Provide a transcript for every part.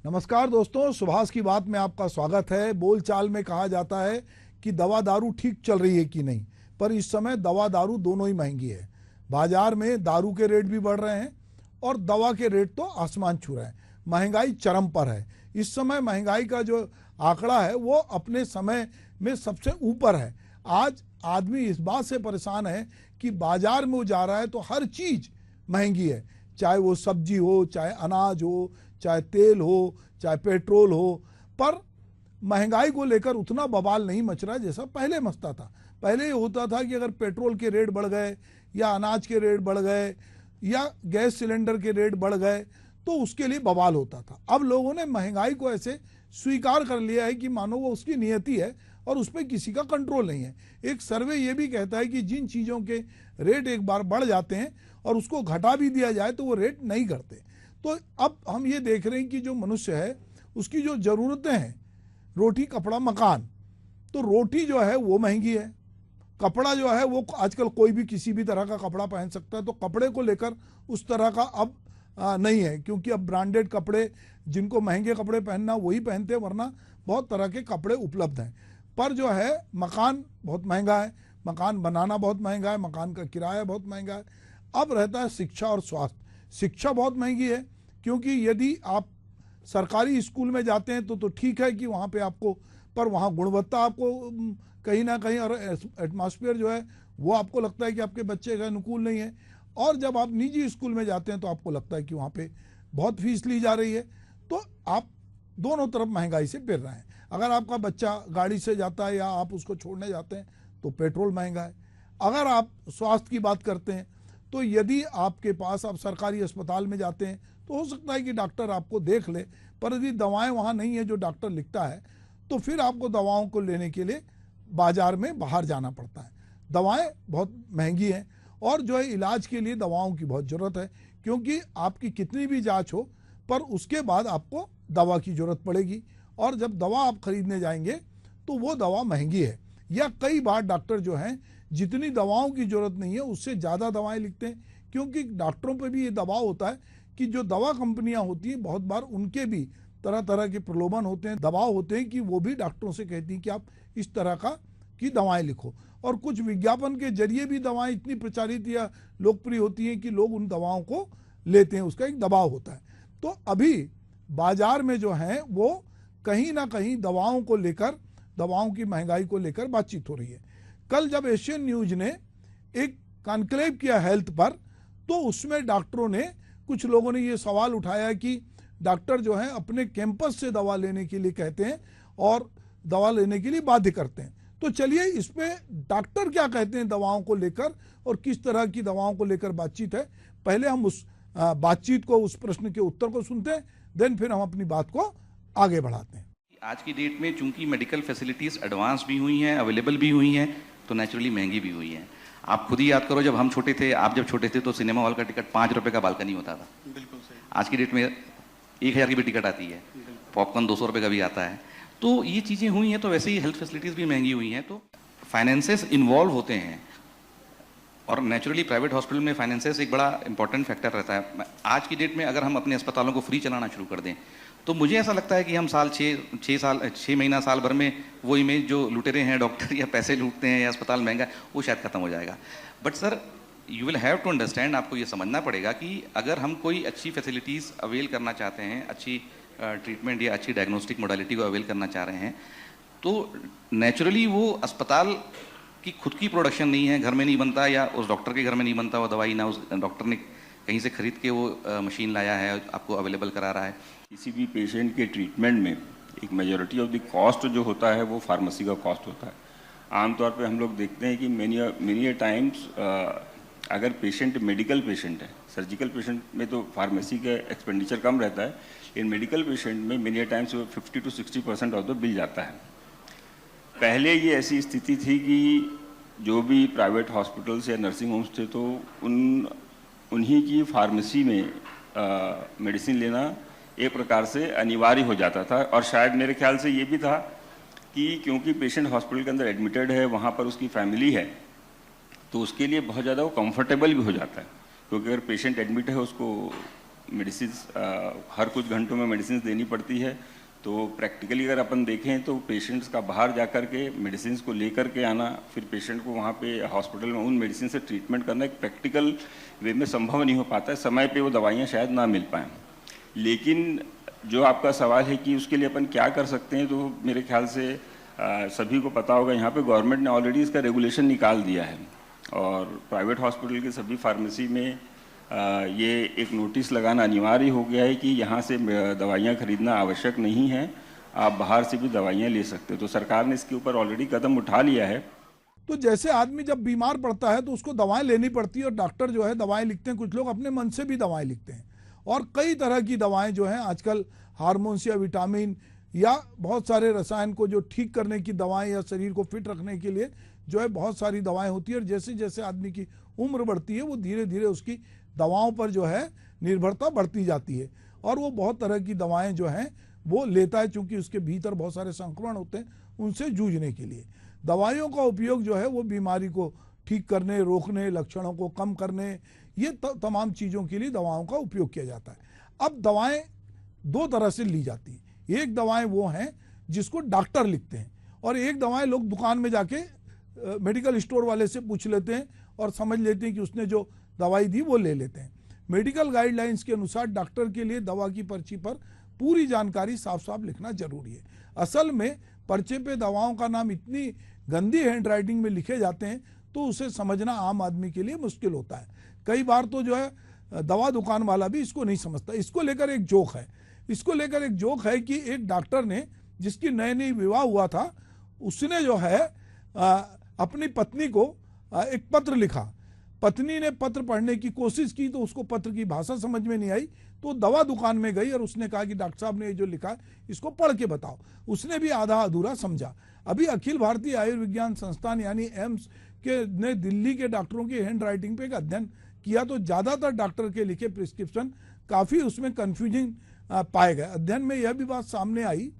नमस्कार दोस्तों, सुभाष की बात में आपका स्वागत है। बोलचाल में कहा जाता है कि दवा दारू ठीक चल रही है कि नहीं, पर इस समय दवा दारू दोनों ही महंगी है। बाजार में दारू के रेट भी बढ़ रहे हैं और दवा के रेट तो आसमान छू रहे हैं। महंगाई चरम पर है। इस समय महंगाई का जो आंकड़ा है वो अपने समय में सबसे ऊपर है। आज आदमी इस बात से परेशान है कि बाजार में वो जा रहा है तो हर चीज़ महंगी है, चाहे वो सब्जी हो, चाहे अनाज हो, चाहे तेल हो, चाहे पेट्रोल हो। पर महंगाई को लेकर उतना बवाल नहीं मच रहा जैसा पहले मचता था। पहले ये होता था कि अगर पेट्रोल के रेट बढ़ गए या अनाज के रेट बढ़ गए या गैस सिलेंडर के रेट बढ़ गए तो उसके लिए बवाल होता था। अब लोगों ने महंगाई को ऐसे स्वीकार कर लिया है कि मानो वो उसकी नियति है और उस पर किसी का कंट्रोल नहीं है। एक सर्वे ये भी कहता है कि जिन चीज़ों के रेट एक बार बढ़ जाते हैं और उसको घटा भी दिया जाए तो वो रेट नहीं करते। तो अब हम ये देख रहे हैं कि जो मनुष्य है उसकी जो ज़रूरतें हैं, रोटी कपड़ा मकान, तो रोटी जो है वो महंगी है, कपड़ा जो है वो आजकल कोई भी किसी भी तरह का कपड़ा पहन सकता है, तो कपड़े को लेकर उस तरह का अब नहीं है, क्योंकि अब ब्रांडेड कपड़े, जिनको महंगे कपड़े पहनना वही पहनते हैं, वरना बहुत तरह के कपड़े उपलब्ध हैं। पर जो है मकान बहुत महंगा है, मकान बनाना बहुत महंगा है, मकान का किराया बहुत महंगा है। अब रहता है शिक्षा और स्वास्थ्य। शिक्षा बहुत महंगी है, क्योंकि यदि आप सरकारी स्कूल में जाते हैं तो ठीक है कि वहाँ पे आपको, पर वहाँ गुणवत्ता आपको कहीं ना कहीं, और एटमॉस्फेयर जो है वो आपको लगता है कि आपके बच्चे के अनुकूल नहीं है। और जब आप निजी स्कूल में जाते हैं तो आपको लगता है कि वहाँ पे बहुत फीस ली जा रही है। तो आप दोनों तरफ महंगाई से पिर रहे हैं। अगर आपका बच्चा गाड़ी से जाता है या आप उसको छोड़ने जाते हैं तो पेट्रोल महंगा है। अगर आप स्वास्थ्य की बात करते हैं तो यदि आपके पास, आप सरकारी अस्पताल में जाते हैं तो हो सकता है कि डॉक्टर आपको देख ले, पर यदि दवाएं वहाँ नहीं है जो डॉक्टर लिखता है तो फिर आपको दवाओं को लेने के लिए बाजार में बाहर जाना पड़ता है। दवाएं बहुत महंगी हैं और जो है इलाज के लिए दवाओं की बहुत ज़रूरत है, क्योंकि आपकी कितनी भी जांच हो पर उसके बाद आपको दवा की ज़रूरत पड़ेगी, और जब दवा आप खरीदने जाएंगे तो वो दवा महंगी है। या कई बार डॉक्टर जो हैं जितनी दवाओं की ज़रूरत नहीं है उससे ज़्यादा दवाएं लिखते हैं, क्योंकि डॉक्टरों पर भी ये दबाव होता है कि जो दवा कंपनियां होती हैं बहुत बार उनके भी तरह तरह के प्रलोभन होते हैं, दबाव होते हैं कि वो भी डॉक्टरों से कहती हैं कि आप इस तरह की दवाएं लिखो। और कुछ विज्ञापन के जरिए भी दवाएं इतनी प्रचारित या लोकप्रिय होती हैं कि लोग उन दवाओं को लेते हैं, उसका एक दबाव होता है। तो अभी बाजार में जो है वो कहीं ना कहीं दवाओं को लेकर, दवाओं की महंगाई को लेकर बातचीत हो रही है। कल जब एशियन न्यूज ने एक कॉन्क्लेव किया हेल्थ पर, तो उसमें डॉक्टरों ने, कुछ लोगों ने ये सवाल उठाया कि डॉक्टर जो हैं अपने कैंपस से दवा लेने के लिए कहते हैं और दवा लेने के लिए बाध्य करते हैं। तो चलिए इस पे डॉक्टर क्या कहते हैं दवाओं को लेकर और किस तरह की दवाओं को लेकर बातचीत है। पहले हम उस बातचीत को, उस प्रश्न के उत्तर को सुनते हैं, देन फिर हम अपनी बात को आगे बढ़ाते हैं। आज की डेट में चूंकि मेडिकल फैसिलिटीज़ एडवांस भी हुई हैं, अवेलेबल भी हुई हैं, तो नेचुरली महंगी भी हुई हैं। आप खुद ही याद करो, जब हम छोटे थे, आप जब छोटे थे तो सिनेमा हॉल का टिकट 5 रुपये का बालकनी होता था। बिल्कुल सही। आज की डेट में 1000 की भी टिकट आती है, पॉपकॉर्न 200 रुपये का भी आता है। तो ये चीज़ें हुई हैं, तो वैसे ही हेल्थ फैसिलिटीज़ भी महंगी हुई हैं, तो फाइनेंसेस इन्वॉल्व होते हैं और नेचुरली प्राइवेट हॉस्पिटल में फाइनेंसेस एक बड़ा इंपॉर्टेंट फैक्टर रहता है। आज की डेट में अगर हम अपने अस्पतालों को फ्री चलाना शुरू कर दें तो मुझे ऐसा लगता है कि हम 6 महीना साल भर में वो इमेज जो लुटेरे हैं डॉक्टर या पैसे लूटते हैं या अस्पताल महंगा है, वो शायद खत्म हो जाएगा। But sir, you will have to understand, आपको ये समझना पड़ेगा कि अगर हम कोई अच्छी फैसिलिटीज़ अवेल करना चाहते हैं, अच्छी ट्रीटमेंट या अच्छी डायग्नोस्टिक मोडालिटी को अवेल करना चाह रहे हैं, तो नेचुरली वो अस्पताल की खुद की प्रोडक्शन नहीं है, घर में नहीं बनता या उस डॉक्टर के घर में नहीं बनता वो दवाई, ना उस डॉक्टर ने कहीं से खरीद के वो मशीन लाया है, आपको अवेलेबल करा रहा है। किसी भी पेशेंट के ट्रीटमेंट में एक मेजॉरिटी ऑफ द कॉस्ट जो होता है वो फार्मेसी का कॉस्ट होता है। आमतौर पे हम लोग देखते हैं कि मेनी टाइम्स अगर पेशेंट मेडिकल पेशेंट है, सर्जिकल पेशेंट में तो फार्मेसी का एक्सपेंडिचर कम रहता है, लेकिन मेडिकल पेशेंट में many times 50 to 60% of the bill जाता है। पहले ये ऐसी स्थिति थी कि जो भी प्राइवेट हॉस्पिटल्स या नर्सिंग होम्स थे तो उन्हीं की फार्मेसी में मेडिसिन लेना एक प्रकार से अनिवार्य हो जाता था। और शायद मेरे ख्याल से ये भी था कि क्योंकि पेशेंट हॉस्पिटल के अंदर एडमिटेड है, वहाँ पर उसकी फैमिली है, तो उसके लिए बहुत ज़्यादा वो कंफर्टेबल भी हो जाता है, क्योंकि अगर पेशेंट एडमिट है उसको मेडिसिन हर कुछ घंटों में मेडिसिन देनी पड़ती है। तो प्रैक्टिकली अगर अपन देखें तो पेशेंट्स का बाहर जा कर के मेडिसिन को लेकर के आना, फिर पेशेंट को वहाँ पे हॉस्पिटल में उन मेडिसिन से ट्रीटमेंट करना एक प्रैक्टिकल वे में संभव नहीं हो पाता है। समय पे वो दवाइयाँ शायद ना मिल पाएँ। लेकिन जो आपका सवाल है कि उसके लिए अपन क्या कर सकते हैं, तो मेरे ख्याल से सभी को पता होगा, यहाँ पे गवर्नमेंट ने ऑलरेडी इसका रेगुलेशन निकाल दिया है और प्राइवेट हॉस्पिटल के सभी फार्मेसी में ये एक नोटिस लगाना अनिवार्य हो गया है कि यहाँ से दवाइयाँ खरीदना आवश्यक नहीं है, आप बाहर से भी दवाइयाँ ले सकते हो। तो सरकार ने इसके ऊपर ऑलरेडी कदम उठा लिया है। तो जैसे आदमी जब बीमार पड़ता है तो उसको दवाएं लेनी पड़ती है और डॉक्टर जो है दवाएं लिखते हैं, कुछ लोग अपने मन से भी दवाएं लिखते हैं और कई तरह की दवाएं जो हैं आजकल हार्मोन्स या विटामिन या बहुत सारे रसायन को जो ठीक करने की दवाएं या शरीर को फिट रखने के लिए जो है बहुत सारी दवाएं होती है और जैसे जैसे आदमी की उम्र बढ़ती है वो धीरे धीरे उसकी दवाओं पर जो है निर्भरता बढ़ती जाती है और वो बहुत तरह की दवाएं जो हैं वो लेता है, चूंकि उसके भीतर बहुत सारे संक्रमण होते हैं उनसे जूझने के लिए। दवाइयों का उपयोग जो है वो बीमारी को ठीक करने, रोकने, लक्षणों को कम करने, ये तमाम चीज़ों के लिए दवाओं का उपयोग किया जाता है। अब दवाएं दो तरह से ली जाती हैं। एक दवाएं वो हैं जिसको डॉक्टर लिखते हैं और एक दवाएं लोग दुकान में जाके मेडिकल स्टोर वाले से पूछ लेते हैं और समझ लेते हैं कि उसने जो दवाई दी वो ले लेते हैं। मेडिकल गाइडलाइंस के अनुसार डॉक्टर के लिए दवा की पर्ची पर पूरी जानकारी साफ साफ लिखना जरूरी है। असल में पर्चे पे दवाओं का नाम इतनी गंदी हैंडराइटिंग में लिखे जाते हैं तो उसे समझना आम आदमी के लिए मुश्किल होता है। कई बार तो जो है दवा दुकान वाला भी इसको नहीं समझता। इसको लेकर एक जोक है कि एक डॉक्टर ने, जिसकी नए नई विवाह हुआ था, उसने जो है अपनी पत्नी को एक पत्र लिखा। पत्नी ने पत्र पढ़ने की कोशिश की तो उसको पत्र की भाषा समझ में नहीं आई, तो दवा दुकान में गई और उसने कहा कि डॉक्टर साहब ने ये जो लिखा है इसको पढ़ के बताओ। उसने भी आधा अधूरा समझा। अभी अखिल भारतीय आयुर्विज्ञान संस्थान यानी एम्स के ने दिल्ली के डॉक्टरों की हैंड राइटिंग पे एक अध्ययन किया तो ज़्यादातर डॉक्टर के लिखे प्रिस्क्रिप्शन काफ़ी उसमें कन्फ्यूजिंग पाए गए। अध्ययन में यह भी बात सामने आई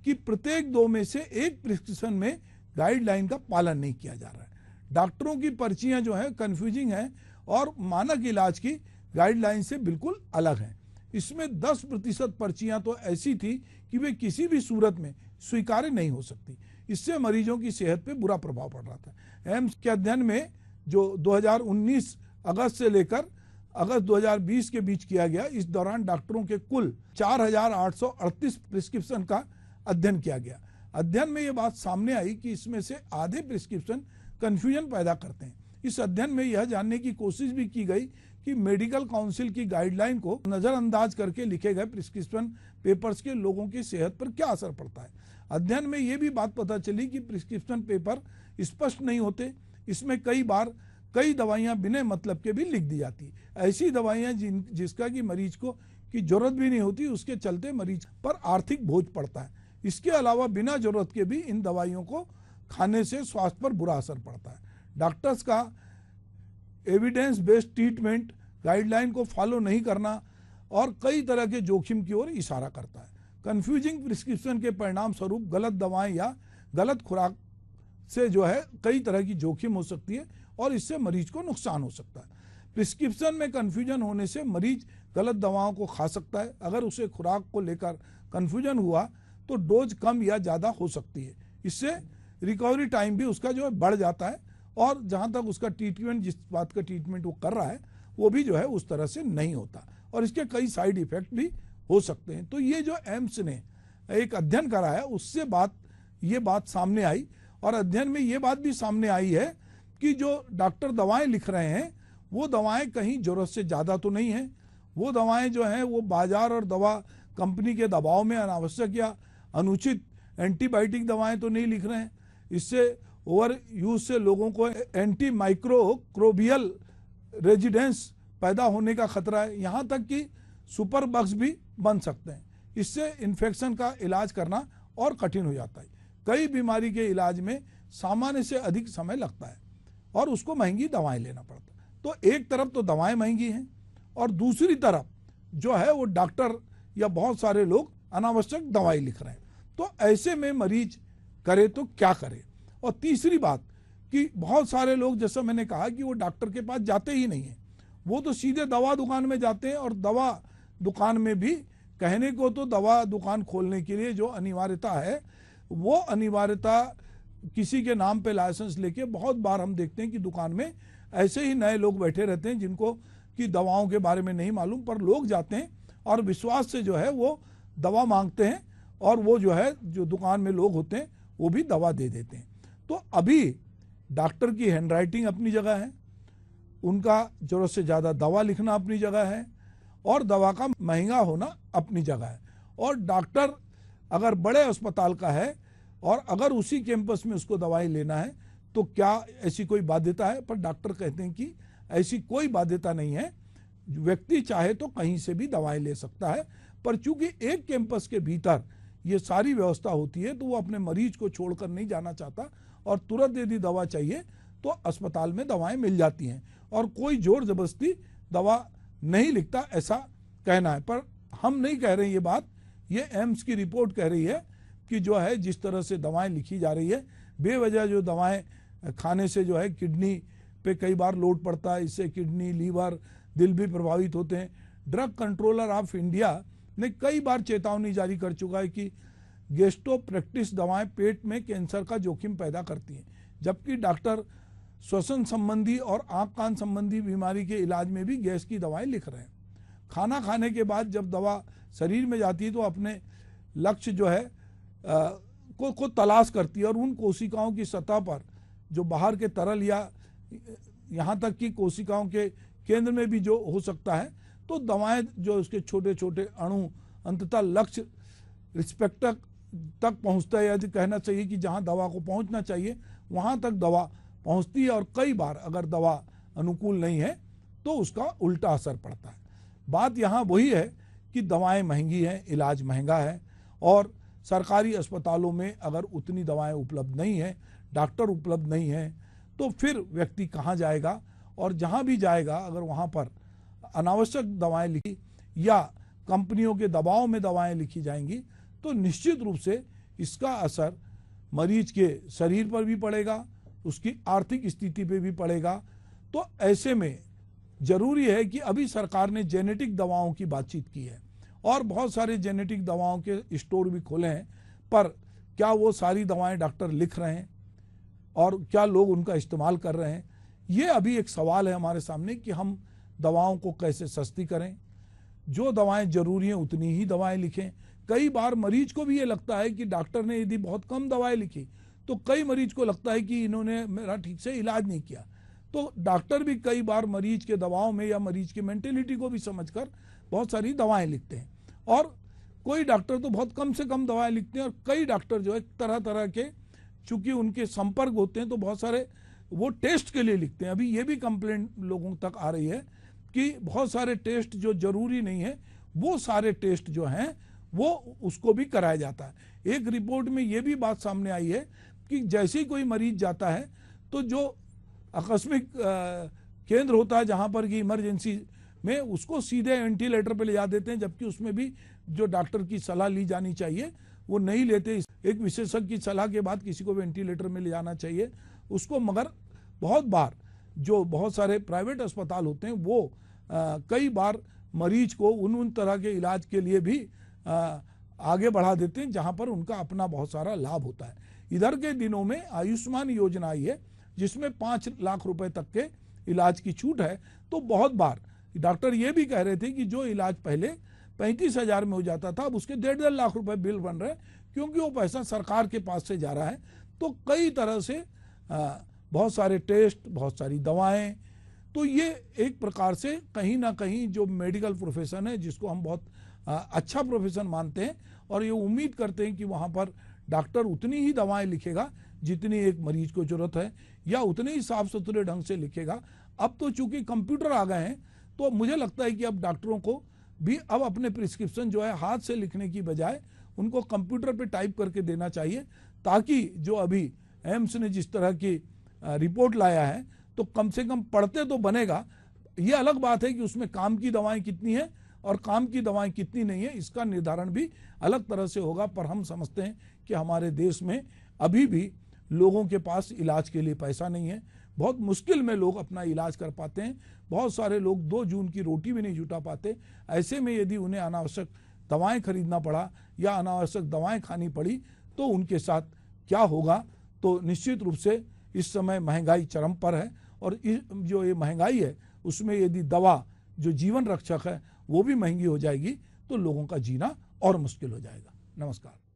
कि प्रत्येक 2 में से 1 प्रिस्क्रिप्शन में गाइडलाइन का पालन नहीं किया जा रहा है। डॉक्टरों की पर्चियां जो है कन्फ्यूजिंग हैं और मानक इलाज की गाइडलाइन से बिल्कुल अलग हैं। इसमें 10% पर्चियां तो ऐसी थी कि वे किसी भी सूरत में स्वीकार्य नहीं हो सकती। इससे मरीजों की सेहत पे बुरा प्रभाव पड़ रहा था। एम्स के अध्ययन में जो 2019 अगस्त से लेकर अगस्त 2020 के बीच किया गया, इस दौरान डॉक्टरों के कुल 4,838 प्रिस्क्रिप्शन का अध्ययन किया गया। अध्ययन में ये बात सामने आई कि इसमें से आधे प्रिस्क्रिप्शन कंफ्यूजन पैदा करते हैं। इस अध्ययन में यह जानने की कोशिश भी की गई कि मेडिकल काउंसिल की गाइडलाइन को नजरअंदाज करके लिखे गए प्रिस्क्रिप्शन पेपर्स के लोगों की सेहत पर क्या असर पड़ता है। अध्ययन में यह भी बात पता चली कि प्रिस्क्रिप्शन पेपर स्पष्ट नहीं होते। इसमें कई बार कई दवाइयां बिना मतलब के भी लिख दी जाती। ऐसी दवाइयां जिसका कि मरीज को की जरूरत भी नहीं होती, उसके चलते मरीज पर आर्थिक बोझ पड़ता है। इसके अलावा बिना जरूरत के भी इन दवाइयों को खाने से स्वास्थ्य पर बुरा असर पड़ता है। डॉक्टर्स का एविडेंस बेस्ड ट्रीटमेंट गाइडलाइन को फॉलो नहीं करना और कई तरह के जोखिम की ओर इशारा करता है। कंफ्यूजिंग प्रिस्क्रिप्शन के परिणाम स्वरूप गलत दवाएं या गलत खुराक से जो है कई तरह की जोखिम हो सकती है और इससे मरीज को नुकसान हो सकता है। प्रिस्क्रिप्शन में कंफ्यूजन होने से मरीज गलत दवाओं को खा सकता है। अगर उसे खुराक को लेकर कंफ्यूजन हुआ तो डोज कम या ज़्यादा हो सकती है। इससे रिकवरी टाइम भी उसका जो है बढ़ जाता है और जहाँ तक उसका ट्रीटमेंट, जिस बात का ट्रीटमेंट वो कर रहा है, वो भी जो है उस तरह से नहीं होता और इसके कई साइड इफेक्ट भी हो सकते हैं। तो ये जो एम्स ने एक अध्ययन करा है उससे ये बात सामने आई और अध्ययन में ये बात भी सामने आई है कि जो डॉक्टर दवाएं लिख रहे हैं वो दवाएं कहीं जरूरत से ज़्यादा तो नहीं है। वो दवाएं जो हैं वो बाजार और दवा कंपनी के दबाव में अनावश्यक या अनुचित एंटीबायोटिक दवाएं तो नहीं लिख रहे हैं। इससे ओवर यूज से लोगों को एंटी माइक्रोबियल रेजिडेंस पैदा होने का खतरा है। यहाँ तक कि सुपर बग्स भी बन सकते हैं। इससे इन्फेक्शन का इलाज करना और कठिन हो जाता है। कई बीमारी के इलाज में सामान्य से अधिक समय लगता है और उसको महंगी दवाएं लेना पड़ता है। तो एक तरफ तो दवाएं महंगी हैं और दूसरी तरफ जो है वो डॉक्टर या बहुत सारे लोग अनावश्यक दवाई लिख रहे हैं। तो ऐसे में मरीज करे तो क्या करे। और तीसरी बात कि बहुत सारे लोग, जैसा मैंने कहा, कि वो डॉक्टर के पास जाते ही नहीं हैं। वो तो सीधे दवा दुकान में जाते हैं और दवा दुकान में भी कहने को तो दवा दुकान खोलने के लिए जो अनिवार्यता है, वो अनिवार्यता किसी के नाम पे लाइसेंस लेके बहुत बार हम देखते हैं कि दुकान में ऐसे ही नए लोग बैठे रहते हैं जिनको कि दवाओं के बारे में नहीं मालूम, पर लोग जाते हैं और विश्वास से जो है वो दवा मांगते हैं और वो जो है जो दुकान में लोग होते हैं वो भी दवा दे देते हैं। तो अभी डॉक्टर की हैंडराइटिंग अपनी जगह है, उनका जरूरत से ज़्यादा दवा लिखना अपनी जगह है और दवा का महंगा होना अपनी जगह है। और डॉक्टर अगर बड़े अस्पताल का है और अगर उसी कैंपस में उसको दवाई लेना है तो क्या ऐसी कोई बाध्यता है? पर डॉक्टर कहते हैं कि ऐसी कोई बाध्यता नहीं है, व्यक्ति चाहे तो कहीं से भी दवाई ले सकता है। पर चूंकि एक कैंपस के भीतर ये सारी व्यवस्था होती है तो वो अपने मरीज को छोड़कर नहीं जाना चाहता और तुरंत यदि दवा चाहिए तो अस्पताल में दवाएं मिल जाती हैं और कोई जोर जबरदस्ती दवा नहीं लिखता, ऐसा कहना है। पर हम नहीं कह रहे ये बात, ये एम्स की रिपोर्ट कह रही है कि जो है जिस तरह से दवाएं लिखी जा रही है, बेवजह जो दवाएं खाने से जो है किडनी पे कई बार लोड पड़ता है, इससे किडनी, लीवर, दिल भी प्रभावित होते हैं। ड्रग कंट्रोलर ऑफ इंडिया ने कई बार चेतावनी जारी कर चुका है कि गेस्टोप्रेक्टिस दवाएं पेट में कैंसर का जोखिम पैदा करती हैं, जबकि डॉक्टर श्वसन संबंधी और आंख कान संबंधी बीमारी के इलाज में भी गैस की दवाएं लिख रहे हैं। खाना खाने के बाद जब दवा शरीर में जाती है तो अपने लक्ष्य जो है को तलाश करती है और उन कोशिकाओं की सतह पर जो बाहर के तरल या यहाँ तक कि कोशिकाओं के केंद्र में भी जो हो सकता है, तो दवाएं जो उसके छोटे छोटे अणु अंततः लक्ष्य रिस्पेक्टर तक पहुँचता है, या कहना चाहिए कि जहाँ दवा को पहुँचना चाहिए वहाँ तक दवा पहुँचती है और कई बार अगर दवा अनुकूल नहीं है तो उसका उल्टा असर पड़ता है। बात यहाँ वही है कि दवाएं महंगी हैं, इलाज महंगा है और सरकारी अस्पतालों में अगर उतनी दवाएं उपलब्ध नहीं है, डॉक्टर उपलब्ध नहीं है, तो फिर व्यक्ति कहाँ जाएगा? और जहाँ भी जाएगा अगर वहाँ पर अनावश्यक दवाएं लिखी या कंपनियों के दबाव में दवाएं लिखी जाएंगी तो निश्चित रूप से इसका असर मरीज के शरीर पर भी पड़ेगा, उसकी आर्थिक स्थिति पे भी पड़ेगा। तो ऐसे में जरूरी है कि अभी सरकार ने जेनेटिक दवाओं की बातचीत की है और बहुत सारे जेनेटिक दवाओं के स्टोर भी खोले हैं, पर क्या वो सारी दवाएं डॉक्टर लिख रहे हैं और क्या लोग उनका इस्तेमाल कर रहे हैं? ये अभी एक सवाल है हमारे सामने कि हम दवाओं को कैसे सस्ती करें, जो दवाएं जरूरी हैं उतनी ही दवाएं लिखें। कई बार मरीज को भी ये लगता है कि डॉक्टर ने यदि बहुत कम दवाएं लिखी तो कई मरीज को लगता है कि इन्होंने मेरा ठीक से इलाज नहीं किया। तो डॉक्टर भी कई बार मरीज के दवाओं में या मरीज की मेंटेलिटी को भी समझकर बहुत सारी दवाएं लिखते हैं और कोई डॉक्टर तो बहुत कम से कम दवाएं लिखते हैं और कई डॉक्टर जो है तरह तरह के, चूंकि उनके संपर्क होते हैं तो बहुत सारे वो टेस्ट के लिए लिखते हैं। अभी ये भी कंप्लेंट लोगों तक आ रही है कि बहुत सारे टेस्ट जो जरूरी नहीं है वो सारे टेस्ट जो हैं वो उसको भी कराया जाता है। एक रिपोर्ट में ये भी बात सामने आई है कि जैसे ही कोई मरीज जाता है तो जो आकस्मिक केंद्र होता है जहाँ पर कि इमरजेंसी में उसको सीधे वेंटिलेटर पे ले जा देते हैं, जबकि उसमें भी जो डॉक्टर की सलाह ली जानी चाहिए वो नहीं लेते। एक विशेषज्ञ की सलाह के बाद किसी को वेंटिलेटर में ले जाना चाहिए उसको, मगर बहुत बार जो बहुत सारे प्राइवेट अस्पताल होते हैं वो कई बार मरीज को उन तरह के इलाज के लिए भी आगे बढ़ा देते हैं जहां पर उनका अपना बहुत सारा लाभ होता है। इधर के दिनों में आयुष्मान योजना आई है जिसमें 5 लाख रुपए तक के इलाज की छूट है। तो बहुत बार डॉक्टर ये भी कह रहे थे कि जो इलाज पहले 35,000 में हो जाता था अब उसके 1.5 लाख रुपए बिल बन रहे हैं, क्योंकि वो पैसा सरकार के पास से जा रहा है। तो कई तरह से बहुत सारे टेस्ट, बहुत सारी दवाएं, तो ये एक प्रकार से कहीं ना कहीं जो मेडिकल प्रोफेशन है जिसको हम बहुत अच्छा प्रोफेशन मानते हैं और ये उम्मीद करते हैं कि वहाँ पर डॉक्टर उतनी ही दवाएं लिखेगा जितनी एक मरीज को जरूरत है या उतने ही साफ सुथरे ढंग से लिखेगा। अब तो चूंकि कंप्यूटर आ गए हैं तो मुझे लगता है कि अब डॉक्टरों को भी अब अपने प्रिस्क्रिप्शन जो है हाथ से लिखने की बजाय उनको कंप्यूटर पे टाइप करके देना चाहिए, ताकि जो अभी एम्स ने जिस तरह की रिपोर्ट लाया है तो कम से कम पढ़ते तो बनेगा। ये अलग बात है कि उसमें काम की दवाएं कितनी है और काम की दवाएं कितनी नहीं है, इसका निर्धारण भी अलग तरह से होगा। पर हम समझते हैं कि हमारे देश में अभी भी लोगों के पास इलाज के लिए पैसा नहीं है, बहुत मुश्किल में लोग अपना इलाज कर पाते हैं। बहुत सारे लोग 2 जून की रोटी भी नहीं जुटा पाते। ऐसे में यदि उन्हें अनावश्यक दवाएं खरीदना पड़ा या अनावश्यक दवाएं खानी पड़ी तो उनके साथ क्या होगा। तो निश्चित रूप से इस समय महंगाई चरम पर है और जो ये महंगाई है उसमें यदि दवा जो जीवन रक्षक है वो भी महंगी हो जाएगी तो लोगों का जीना और मुश्किल हो जाएगा। नमस्कार।